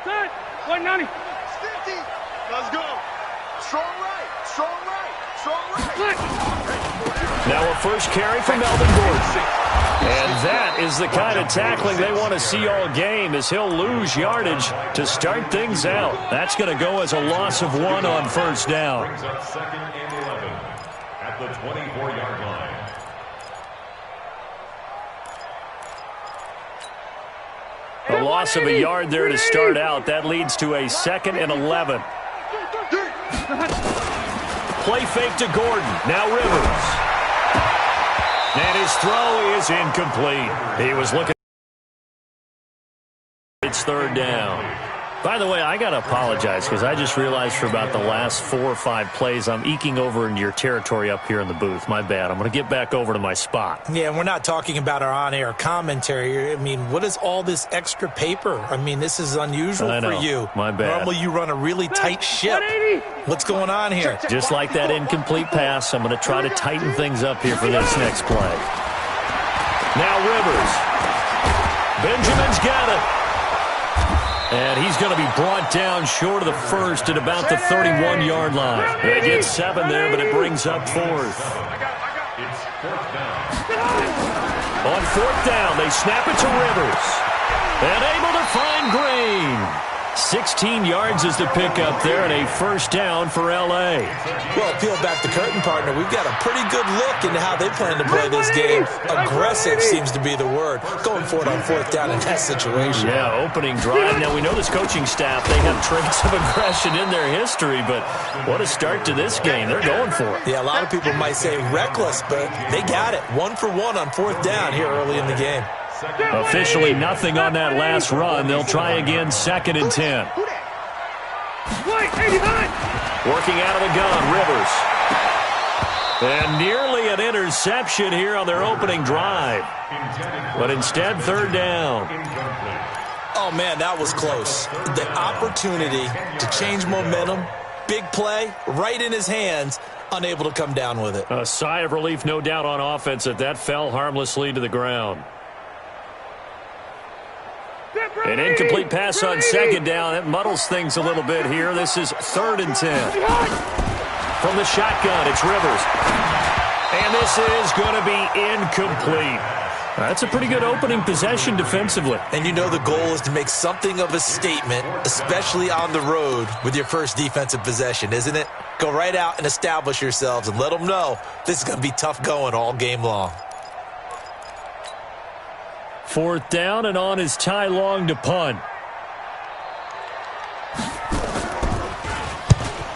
Good. 190. Let's go. Strong right. Strong right. Strong right. Now a first carry for Melvin Gordon. And that is the kind of tackling they want to see all game, as he'll lose yardage to start things out. That's going to go as a loss of 1 on first down. Brings up 2nd and 11 at the 24-yard line. A loss of a yard there to start out. That leads to a 2nd and 11. Play fake to Gordon. Now Rivers. And his throw is incomplete. He was looking. It's 3rd down. By the way, I got to apologize because I just realized for about the last 4 or 5 plays I'm eking over into your territory up here in the booth. My bad. I'm going to get back over to my spot. Yeah, we're not talking about our on-air commentary. I mean, what is all this extra paper? I mean, this is unusual for you. My bad. Normally you run a really tight ship. What's going on here? Just like that incomplete pass, I'm going to try to tighten things up here for this next play. Now Rivers. Benjamin's got it. And he's going to be brought down short of the first at about the 31-yard line. They get 7 there, but it brings up 4th. It's 4th down. On 4th down, they snap it to Rivers. And able to find Green. 16 yards is the pickup there, and a first down for L.A. Well, peel back the curtain, partner. We've got a pretty good look into how they plan to play this game. Aggressive seems to be the word. Going for it on 4th down in that situation. Yeah, opening drive. Now, we know this coaching staff, they have traits of aggression in their history, but what a start to this game. They're going for it. Yeah, a lot of people might say reckless, but they got it. 1 for 1 on 4th down here early in the game. Officially nothing on that last run. They'll try again, 2nd and 10. Working out of the gun, Rivers. And nearly an interception here on their opening drive. But instead, 3rd down. Oh, man, that was close. The opportunity to change momentum, big play, right in his hands, unable to come down with it. A sigh of relief, no doubt, on offense that fell harmlessly to the ground. An incomplete pass on 2nd down. It muddles things a little bit here. This is 3rd and 10. From the shotgun, it's Rivers. And this is going to be incomplete. That's a pretty good opening possession defensively. And you know the goal is to make something of a statement, especially on the road with your first defensive possession, isn't it? Go right out and establish yourselves and let them know this is going to be tough going all game long. 4th down, and on is Ty Long to punt.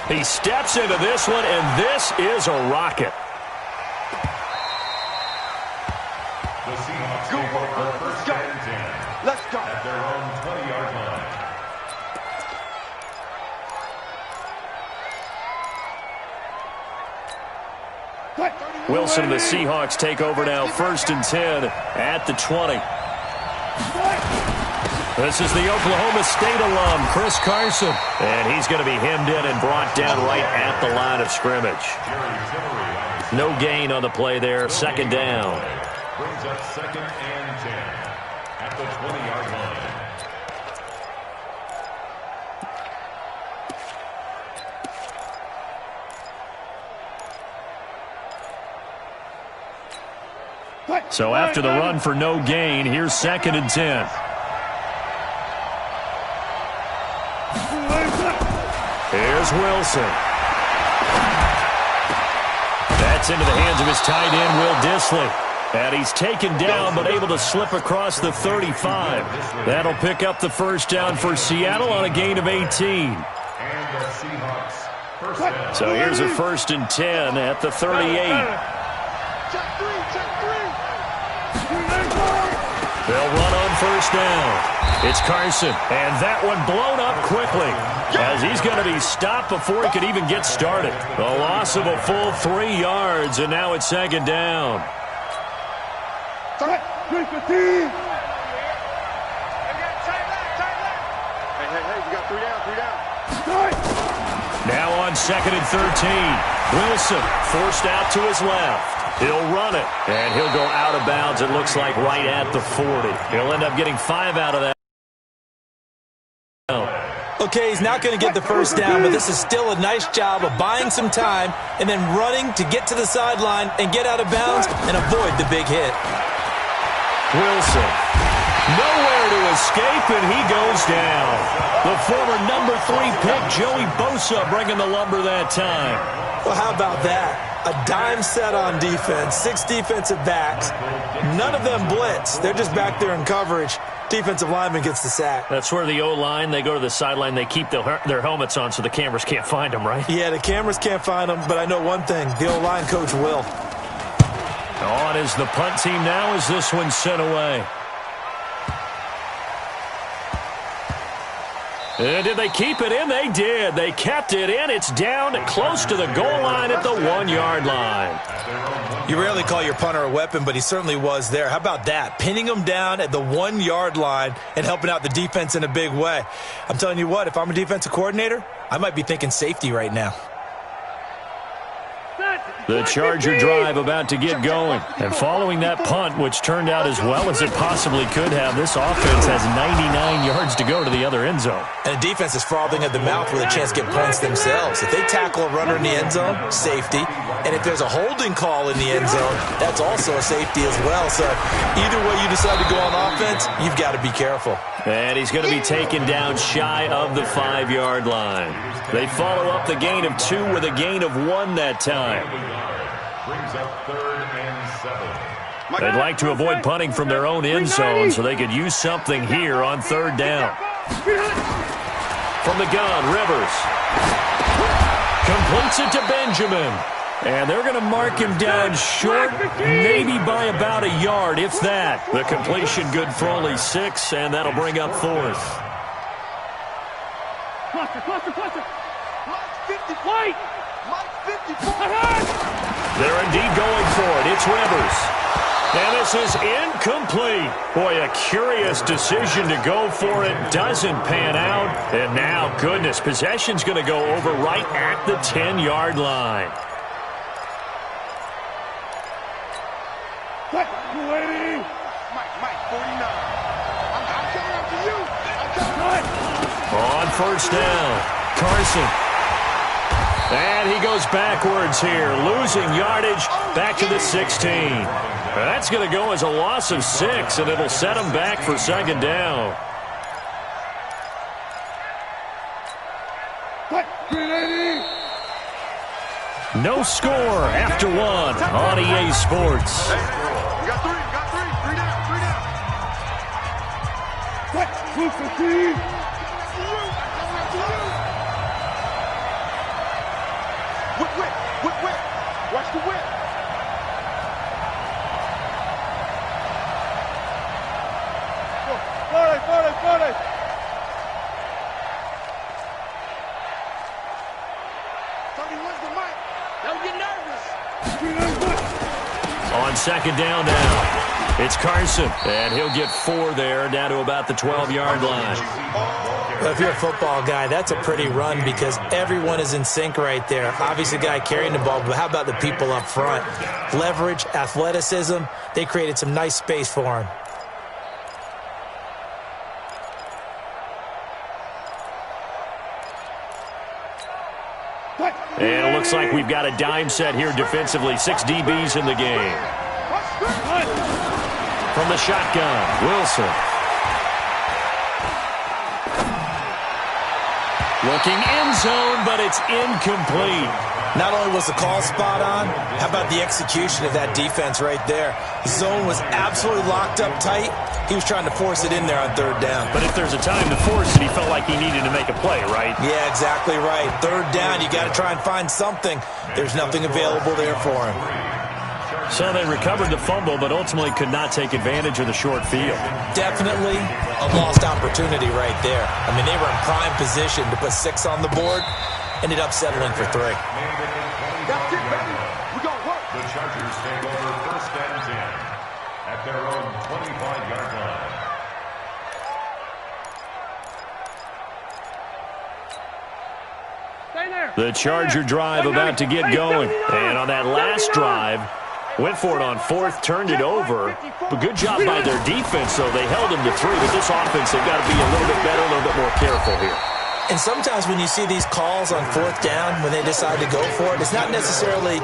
He steps into this one, and this is a rocket. The Seahawks go for first down and 10. Let's go. At their own 20-yard line. Wilson and the Seahawks take over now, 1st and 10 at the 20. This is the Oklahoma State alum, Chris Carson. And he's going to be hemmed in and brought down right at the line of scrimmage. No gain on the play there, 2nd down. Brings up 2nd and 10 at the 20-yard line. So after the run for no gain, here's 2nd and 10. Here's Wilson. That's into the hands of his tight end, Will Dissly. And he's taken down but able to slip across the 35. That'll pick up the first down for Seattle on a gain of 18. So here's a 1st and 10 at the 38. They'll run on first down. It's Carson, and that one blown up quickly as he's going to be stopped before he could even get started. A loss of a full 3 yards, and now it's 2nd down. Hey, you got 3 down. Now on 2nd and 13. Wilson forced out to his left. He'll run it, and he'll go out of bounds, it looks like, right at the 40. He'll end up getting 5 out of that. Okay, he's not going to get the first down, but this is still a nice job of buying some time and then running to get to the sideline and get out of bounds and avoid the big hit. Wilson, nowhere to escape, and he goes down. The former number 3 pick, Joey Bosa, bringing the lumber that time. Well, how about that? A dime set on defense, 6 defensive backs. None of them blitz. They're just back there in coverage. Defensive lineman gets the sack. That's where the O-line, they go to the sideline, they keep their helmets on so the cameras can't find them, right? Yeah, the cameras can't find them, but I know one thing. The O-line coach will. On is the punt team now as this one's sent away. And did they keep it in? They did. They kept it in. It's down close to the goal line at the 1-yard line. You rarely call your punter a weapon, but he certainly was there. How about that? Pinning him down at the 1-yard line and helping out the defense in a big way. I'm telling you what, if I'm a defensive coordinator, I might be thinking safety right now. The Charger drive about to get going. And following that punt, which turned out as well as it possibly could have, this offense has 99 yards to go to the other end zone. And the defense is frothing at the mouth with a chance to get points themselves. If they tackle a runner in the end zone, safety. And if there's a holding call in the end zone, that's also a safety as well. So either way you decide to go on offense, you've got to be careful. And he's going to be taken down shy of the 5-yard line. They follow up the gain of 2 with a gain of 1 that time. Brings up 3rd and 7. They'd like to avoid punting from their own end zone so they could use something here on 3rd down. From the gun, Rivers completes it to Benjamin. And they're going to mark him down short, maybe by about a yard, if that. The completion good for only 6, and that'll bring up 4th. Cluster. Mike 50. White. Mike 54. They're indeed going for it. It's Rivers. And this is incomplete. Boy, a curious decision to go for it. Doesn't pan out. And now, goodness, possession's going to go over right at the 10-yard line. Mike 49. I'm coming after you. On 1st down, Carson. And he goes backwards here, losing yardage back to the 16. That's going to go as a loss of 6, and it'll set him back for 2nd down. No score after 1 on EA Sports. You got 3. 3 down. Whip. Watch the whip. Forward. Tony, where's the mic? Don't get nervous. On 2nd down now, it's Carson, and he'll get 4 there, down to about the 12-yard line. Well, if you're a football guy, that's a pretty run because everyone is in sync right there. Obviously, the guy carrying the ball, but how about the people up front? Leverage, athleticism, they created some nice space for him. And it looks like we've got a dime set here defensively. 6 DBs in the game. From the shotgun, Wilson. Looking end zone, but it's incomplete. Not only was the call spot on, how about the execution of that defense right there? The zone was absolutely locked up tight. He was trying to force it in there on 3rd down. But if there's a time to force it, he felt like he needed to make a play, right? Yeah, exactly right. 3rd down, you got to try and find something. There's nothing available there for him. So they recovered the fumble, but ultimately could not take advantage of the short field. Definitely a lost opportunity right there. I mean, they were in prime position to put 6 on the board. Ended up settling for 3. That's it, baby. We're going to work. The Chargers take over 1st and 10 at their own 25-yard line. The Charger drive about to get going. And on that last drive, went for it on 4th, turned it over. But good job by their defense, though. They held him to 3. But this offense, they've got to be a little bit better, a little bit more careful here. And sometimes when you see these calls on fourth down, when they decide to go for it, it's not necessarily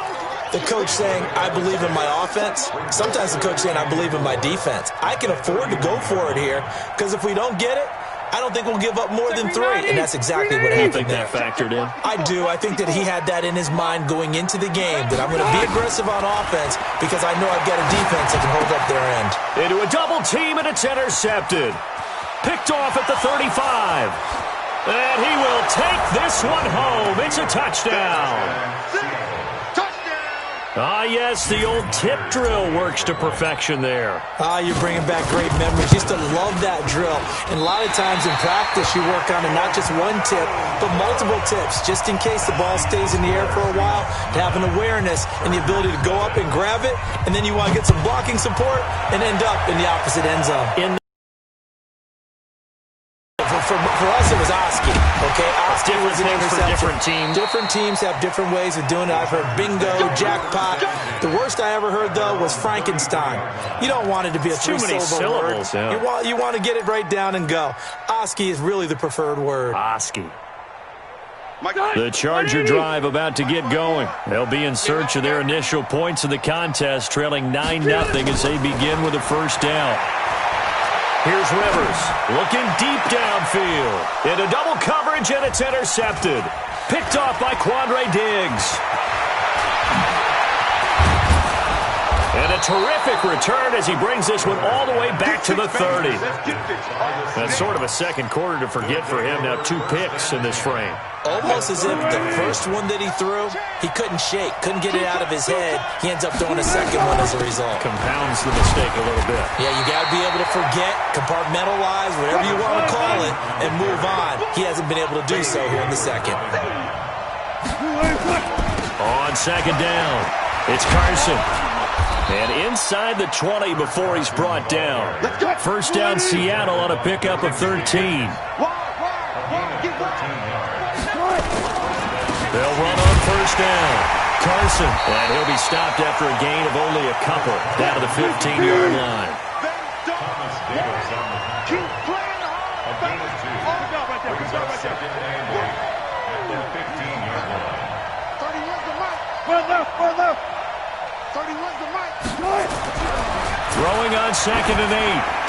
the coach saying, I believe in my offense. Sometimes the coach saying, I believe in my defense. I can afford to go for it here because if we don't get it, I don't think we'll give up more than 3, and that's exactly what happened. You think that factored in? I do. I think that he had that in his mind going into the game, that I'm going to be aggressive on offense because I know I've got a defense that can hold up their end. Into a double team, and it's intercepted. Picked off at the 35. And he will take this one home. It's a touchdown. Ah, yes, the old tip drill works to perfection there. Ah, you're bringing back great memories. Used to love that drill. And a lot of times in practice, you work on it, not just one tip, but multiple tips, just in case the ball stays in the air for a while, to have an awareness and the ability to go up and grab it, and then you want to get some blocking support and end up in the opposite end zone. For us, it was Oski. Okay, Oski was an interception. Different teams. Different teams have different ways of doing it. I've heard bingo, jackpot. The worst I ever heard, though, was Frankenstein. You don't want it to be a three-syllable word. Yeah. You want to get it right down and go. Oski is really the preferred word. Oski. The Charger drive about to get going. They'll be in search of their initial points of the contest, trailing 9-0 as they begin with a first down. Here's Rivers, looking deep downfield. Into double coverage, and it's intercepted. Picked off by Quandre Diggs. And a terrific return as he brings this one all the way back to the 30. That's sort of a second quarter to forget for him. Now 2 picks in this frame. Almost as if the first one that he threw, he couldn't shake, couldn't get it out of his head. He ends up throwing a second one as a result. Compounds the mistake a little bit. Yeah, you got to be able to forget, compartmentalize, whatever you want to call it, and move on. He hasn't been able to do so here in the second. On second down, it's Carson. And inside the 20 before he's brought down. First down, Seattle on a pickup of 13. They'll run on first down. Carson, and he'll be stopped after a gain of only a couple down to the 15-yard line. Keep playing hard. Good job right there. At the 15-yard line. 31's the mic. Well left. 31's the mic. Throwing on 2nd and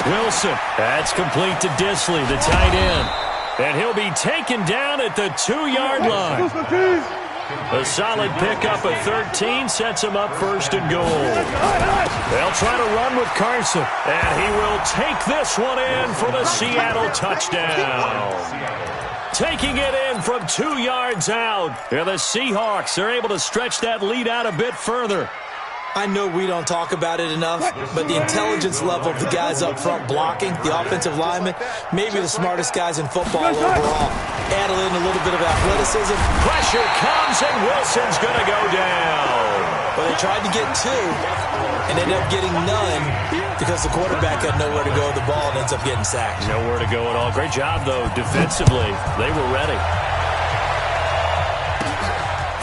8. Wilson. That's complete to Disley, the tight end. And he'll be taken down at the 2-yard line. A solid pickup of 13 sets him up first and goal. They'll try to run with Carson. And he will take this one in for the Seattle touchdown. Taking it in from 2 yards out. And the Seahawks are able to stretch that lead out a bit further. I know we don't talk about it enough, but the intelligence level of the guys up front blocking, the offensive linemen, maybe the smartest guys in football overall. Add in a little bit of athleticism. Pressure comes, and Wilson's going to go down. Well, they tried to get 2 and ended up getting none because the quarterback had nowhere to go with the ball and ends up getting sacked. Nowhere to go at all. Great job, though, defensively. They were ready.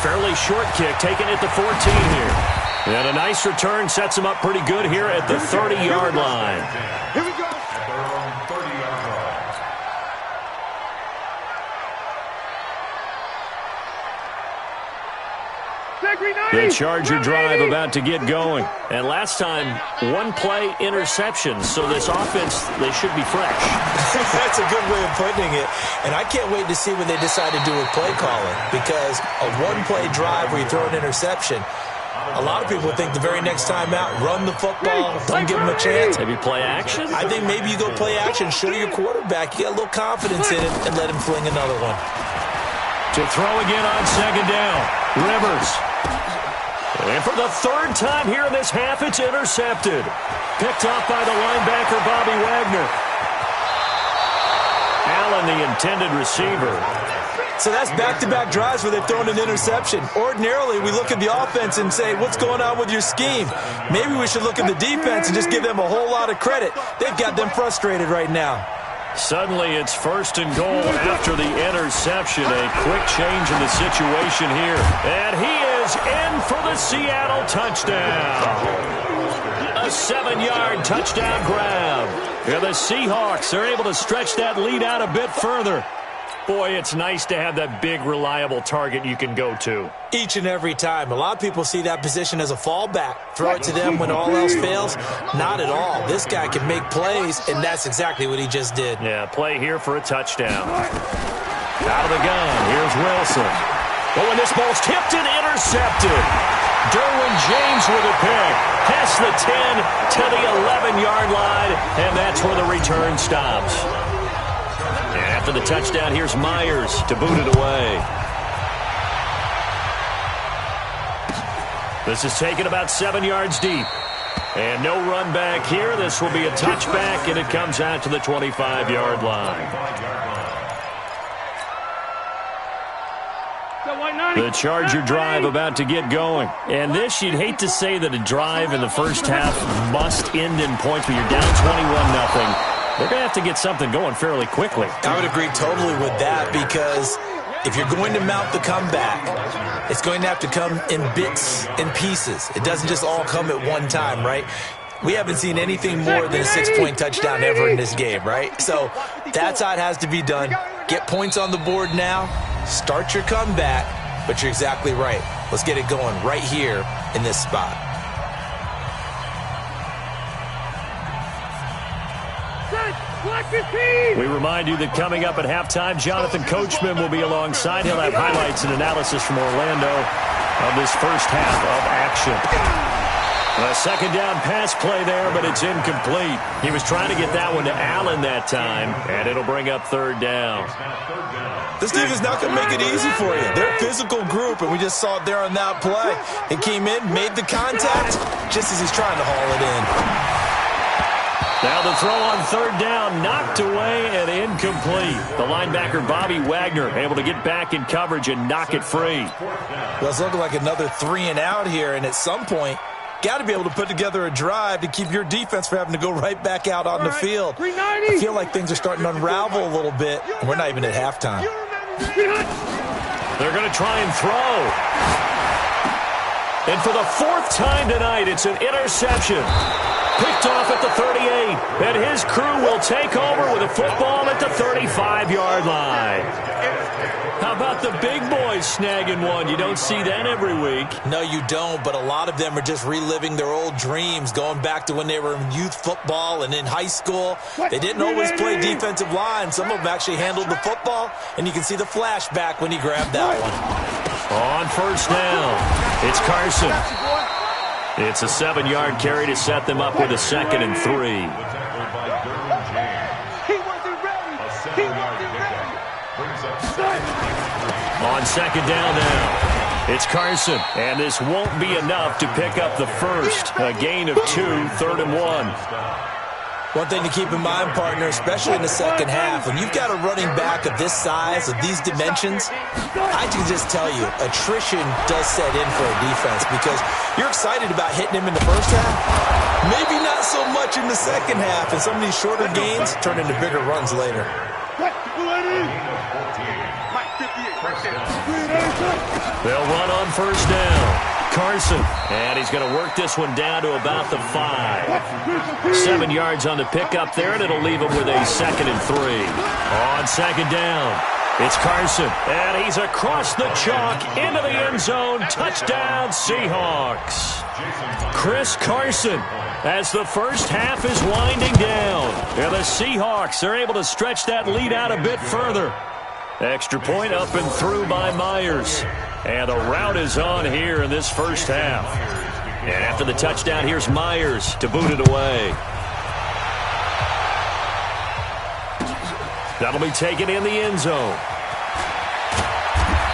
Fairly short kick, taken at the 14 here. And a nice return sets him up pretty good here at the 30-yard line. Here we go. At their own 30-yard line. The Charger drive about to get going. And last time, 1-play interception. So this offense, they should be fresh. That's a good way of putting it. And I can't wait to see what they decide to do with play calling. Because a 1-play drive where you throw an interception, a lot of people think the very next time out, run the football, don't give them a chance. Maybe play action? I think maybe you go play action, show your quarterback you got a little confidence in it, and let him fling another one. To throw again on second down, Rivers. And for the 3rd time here in this half, it's intercepted. Picked off by the linebacker, Bobby Wagner. Allen, the intended receiver. So that's back-to-back drives where they've thrown an interception. Ordinarily, we look at the offense and say, what's going on with your scheme? Maybe we should look at the defense and just give them a whole lot of credit. They've got them frustrated right now. Suddenly, it's 1st and goal after the interception. A quick change in the situation here. And he is in for the Seattle touchdown. A 7-yard touchdown grab. And the Seahawks are able to stretch that lead out a bit further. Boy, it's nice to have that big, reliable target you can go to. Each and every time. A lot of people see that position as a fallback. Throw it to them when all else fails. Not at all. This guy can make plays, and that's exactly what he just did. Yeah, play here for a touchdown. Out of the gun, here's Wilson. Oh, and this ball's tipped and intercepted. Derwin James with a pick. Past the 10 to the 11-yard line, and that's where the return stops. And after the touchdown, here's Myers to boot it away. This is taken about 7 yards deep. And no run back here. This will be a touchback, and it comes out to the 25-yard line. The Charger drive about to get going. And this, you'd hate to say that a drive in the first half must end in points, but you're down 21-0. They're going to have to get something going fairly quickly. I would agree totally with that, because if you're going to mount the comeback, it's going to have to come in bits and pieces. It doesn't just all come at one time, right? We haven't seen anything more than a 6-point touchdown ever in this game, right? So that's how it has to be done. Get points on the board now. Start your comeback, but you're exactly right. Let's get it going right here in this spot. We remind you that coming up at halftime, Jonathan Coachman will be alongside. He'll have highlights and analysis from Orlando of this first half of action. A second down pass play there, but it's incomplete. He was trying to get that one to Allen that time, and it'll bring up third down. This team is not going to make it easy for you. They're a physical group, and we just saw it there on that play. He came in, made the contact, just as he's trying to haul it in. Now the throw on third down, knocked away and incomplete. The linebacker, Bobby Wagner, able to get back in coverage and knock it free. Well, it's looking like another 3-and-out here, and at some point, got to be able to put together a drive to keep your defense from having to go right back out on the field. I feel like things are starting to unravel a little bit, and we're not even at halftime. They're going to try and throw. And for the fourth time tonight, it's an interception. Picked off at the 38, and his crew will take over with a football at the 35-yard line. How about the big boys snagging one? You don't see that every week. No, you don't, but a lot of them are just reliving their old dreams, going back to when they were in youth football and in high school. They didn't always play defensive line. Some of them actually handled the football, and you can see the flashback when he grabbed that one. On first down, it's Carson. It's a 7-yard carry to set them up with a 2nd and 3. On second down now, it's Carson, and this won't be enough to pick up the first. A gain of 2, 3rd and 1. One thing to keep in mind, partner, especially in the second half, when you've got a running back of this size, of these dimensions, I can just tell you, attrition does set in for a defense, because you're excited about hitting him in the first half, maybe not so much in the second half, and some of these shorter gains turn into bigger runs later. They'll run on first down. Carson, and he's going to work this one down to about the 5. 7 yards on the pickup there, and it'll leave him with a 2nd and 3. On second down, it's Carson, and he's across the chalk into the end zone. Touchdown, Seahawks. Chris Carson, as the first half is winding down. And the Seahawks are able to stretch that lead out a bit further. Extra point up and through by Myers. And the route is on here in this first half. And after the touchdown, here's Myers to boot it away. That'll be taken in the end zone.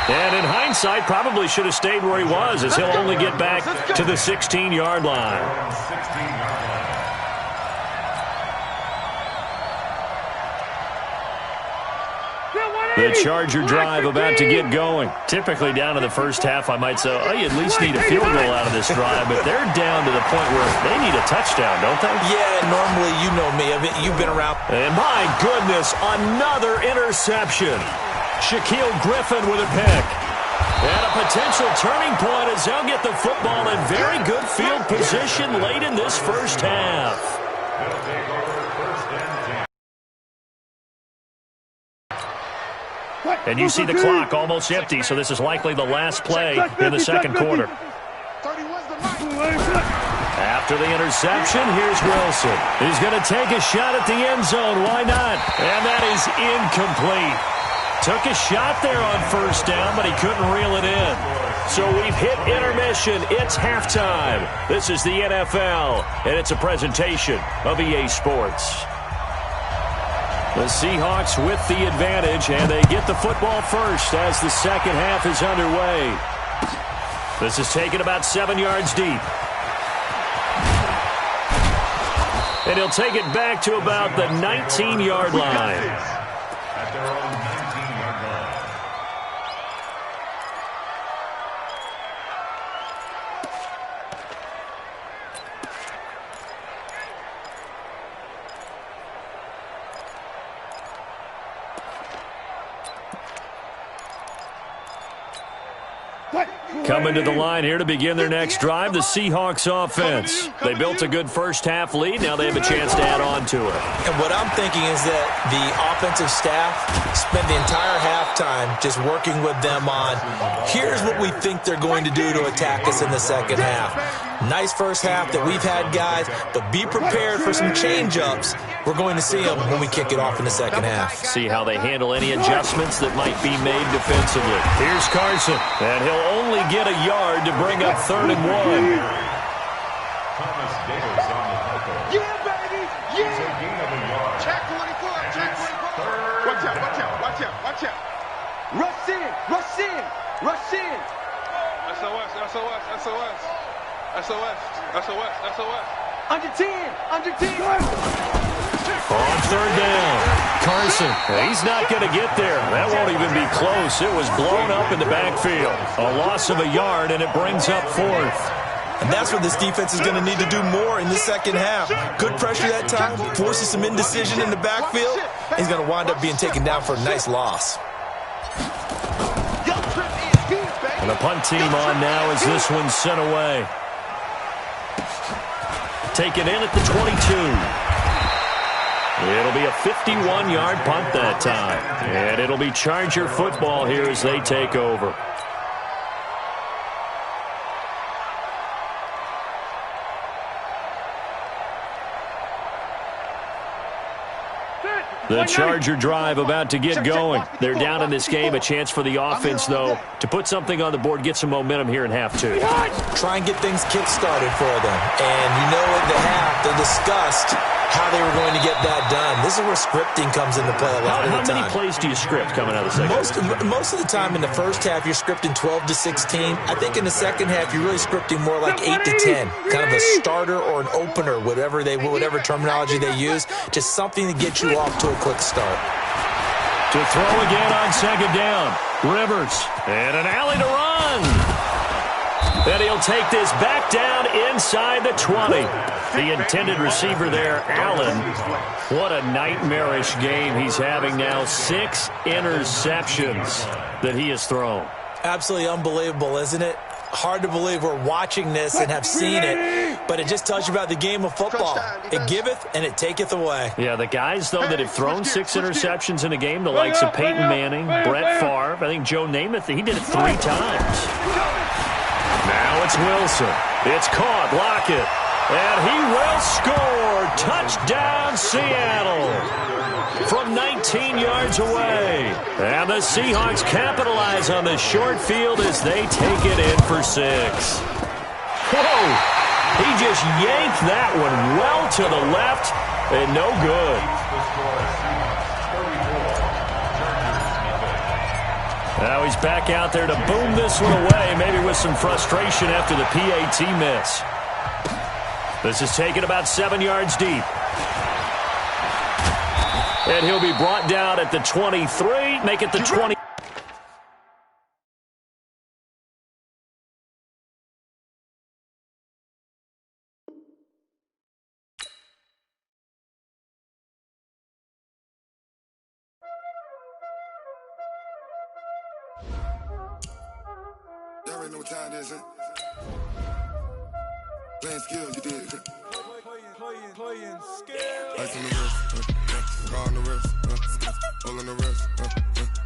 And in hindsight, probably should have stayed where he was, as he'll only get back to the 16-yard line. The Charger drive about to get going. Typically down to the first half, I might say, oh, you at least need a field goal out of this drive, but they're down to the point where they need a touchdown, don't they? Yeah, normally, you know me. You've been around. And my goodness, another interception. Shaquille Griffin with a pick. And a potential turning point as they'll get the football in very good field position late in this first half. And you see the clock almost empty, so this is likely the last play in the second quarter. After the interception, here's Wilson. He's going to take a shot at the end zone. Why not? And that is incomplete. Took a shot there on first down, but he couldn't reel it in. So we've hit intermission. It's halftime. This is the NFL, and it's a presentation of EA Sports. The Seahawks with the advantage, and they get the football first as the second half is underway. This is taken about 7 yards deep. And he'll take it back to about the 19-yard line. At their own 19-yard line. Coming to the line here to begin their next drive, the Seahawks offense. They built a good first-half lead. Now they have a chance to add on to it. And what I'm thinking is that the offensive staff spent the entire halftime just working with them on, here's what we think they're going to do to attack us in the second half. Nice first half that we've had, guys, but be prepared for some change-ups. We're going to see them when we kick it off in the second half. See how they handle any adjustments that might be made defensively. Here's Carson, and he'll only get a yard to bring up 3rd and 1. Thomas Davis on the tackle. Yeah, baby! It's a gain of a yard. Check 24, check 24. Watch out, watch out, watch out, watch out. Rush in, rush in, rush in. SOS, SOS, SOS. SOS, SOS, SOS. Under 10, under 10. On 3rd down, Carson, he's not going to get there. That won't even be close. It was blown up in the backfield. A loss of a yard, and it brings up 4th. And that's what this defense is going to need to do more in the second half. Good pressure that time, forces some indecision in the backfield. He's going to wind up being taken down for a nice loss. And the punt team on now as this one's sent away. Taken in at the 22. It'll be a 51-yard punt that time. And it'll be Charger football here as they take over. The Charger drive about to get going. They're down in this game. A chance for the offense, though, to put something on the board, get some momentum here in half 2. Try and get things kick-started for them. And you know at the half, they discussed how they were going to get that done. This is where scripting comes into play a lot of the time. How many plays do you script coming out of the second half? Most of the time in the first half, you're scripting 12 to 16. I think in the second half, you're really scripting more like 8 to 10. Kind of a starter or an opener, whatever terminology they use. Just something to get you off to a quick start. To throw again on 2nd down. Rivers. And an alley to run. And he'll take this back down inside the 20. The intended receiver there, Allen. What a nightmarish game he's having now. 6 interceptions that he has thrown. Absolutely unbelievable, isn't it? Hard to believe we're watching this and have seen it, but it just tells you about the game of football. It giveth and it taketh away. Yeah, the guys, though, that have thrown 6 interceptions in a game, the likes of Peyton Manning, Brett Favre, I think Joe Namath, he did it 3 times. Now it's Wilson. It's caught. Lockett. And he will score. Touchdown, Seattle. From 19 yards away. And the Seahawks capitalize on the short field as they take it in for 6. Whoa! He just yanked that one well to the left and no good. Now he's back out there to boom this one away, maybe with some frustration after the PAT miss. This is taken about 7 yards deep. And he'll be brought down at the 23, make it the 20. Y'all already know what time it is, huh? Playing skill, you did. Playing skill. Ice on the wrist, car on the wrist, all on the wrist,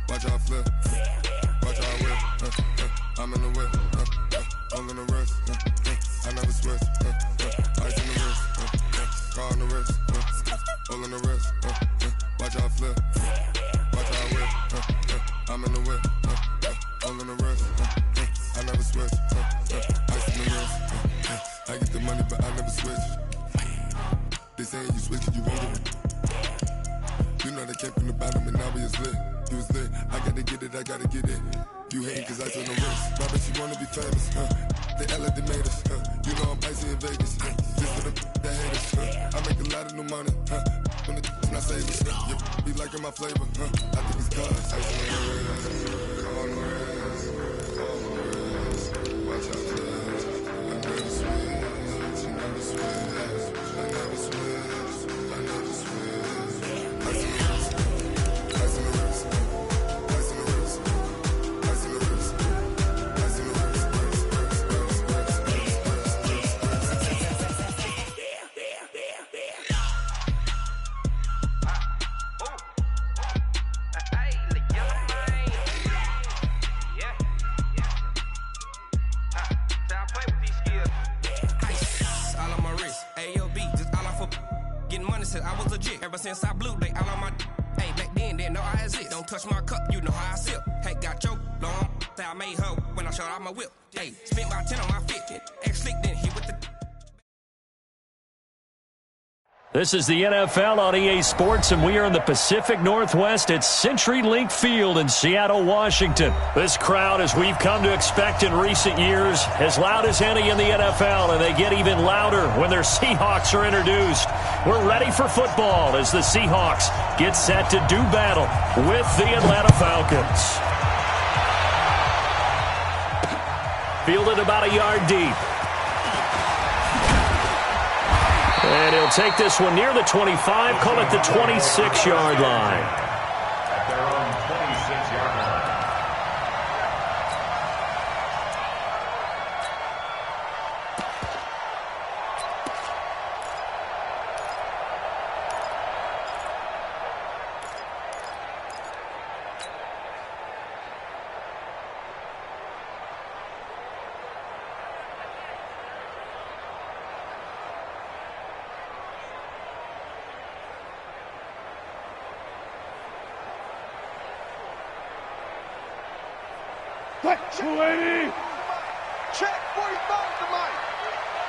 watch out flip. I'm in the whip, all in the wrist, I never switch, ice in the wrist, car on the wrist, all in the wrist, watch how I flip, watch how I whip, I'm in the whip, all in the wrist, I never switch, ice in the wrist, I get the money but I never switch. They saying you switch and you won't get it. You know they came from the bottom and now we is lit. You was lit, I gotta get it, I gotta get it. You hate cause ice on the wrist. Robert, you wanna be famous, They act like they made us, You know I'm icy in Vegas, just for the that haters, I make a lot of new money, When the not savers, be liking my flavor, I think it's cause ice on the wrist, on the wrist, on the wrist. Watch out, flash, I never switch, you never switch, I never switch, I never switch. Ice on the wrist, ice on the wrist, ice on the wrist, ice on the wrist, ice on the wrist, I was legit ever since I blew. They all on my hey back then didn't know I exist. Don't touch my cup, you know how I sip. Hey, got choked long. Say I made her when I showed out my whip. Hey, spent my 10 on my fit. Ex-slick then hit with the. This is the NFL on EA Sports, and we are in the Pacific Northwest at CenturyLink Field in Seattle, Washington. This crowd, as we've come to expect in recent years, as loud as any in the NFL, and they get even louder when their Seahawks are introduced. We're ready for football as the Seahawks get set to do battle with the Atlanta Falcons. Fielded about a yard deep. And he'll take this one near the 25, call it the 26-yard line. At their own 26-yard line. Check 280. Check 45 to Mike.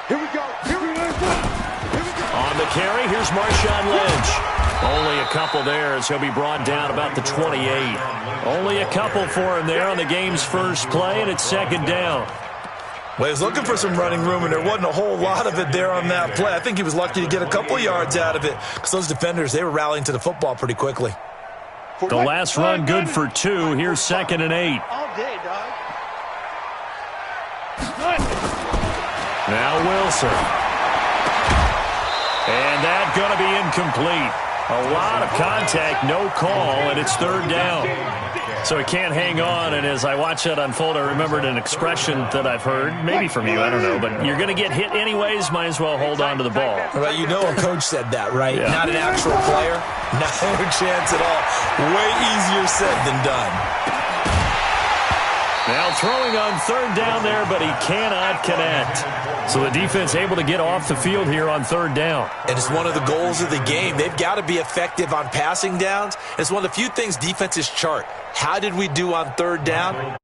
Here we go. Here we go. Here we go. On the carry, here's Marshawn Lynch. Only a couple there as he'll be brought down about the 28. Only a couple for him there on the game's first play, and it's second down. Well, he was looking for some running room, and there wasn't a whole lot of it there on that play. I think he was lucky to get a couple yards out of it because those defenders, they were rallying to the football pretty quickly. The last run good for 2. Here's 2nd and 8. All day, dog. Now Wilson. And that's going to be incomplete. A lot of contact, no call, and it's 3rd down. So he can't hang on, and as I watch that unfold, I remembered an expression that I've heard, maybe from you, I don't know, but you're going to get hit anyways, might as well hold on to the ball. Right, you know a coach said that, right? Yeah. Not an actual player. No chance at all. Way easier said than done. Now throwing on 3rd down there, but he cannot connect. So the defense able to get off the field here on 3rd down. And it's one of the goals of the game. They've got to be effective on passing downs. It's one of the few things defenses chart. How did we do on 3rd down?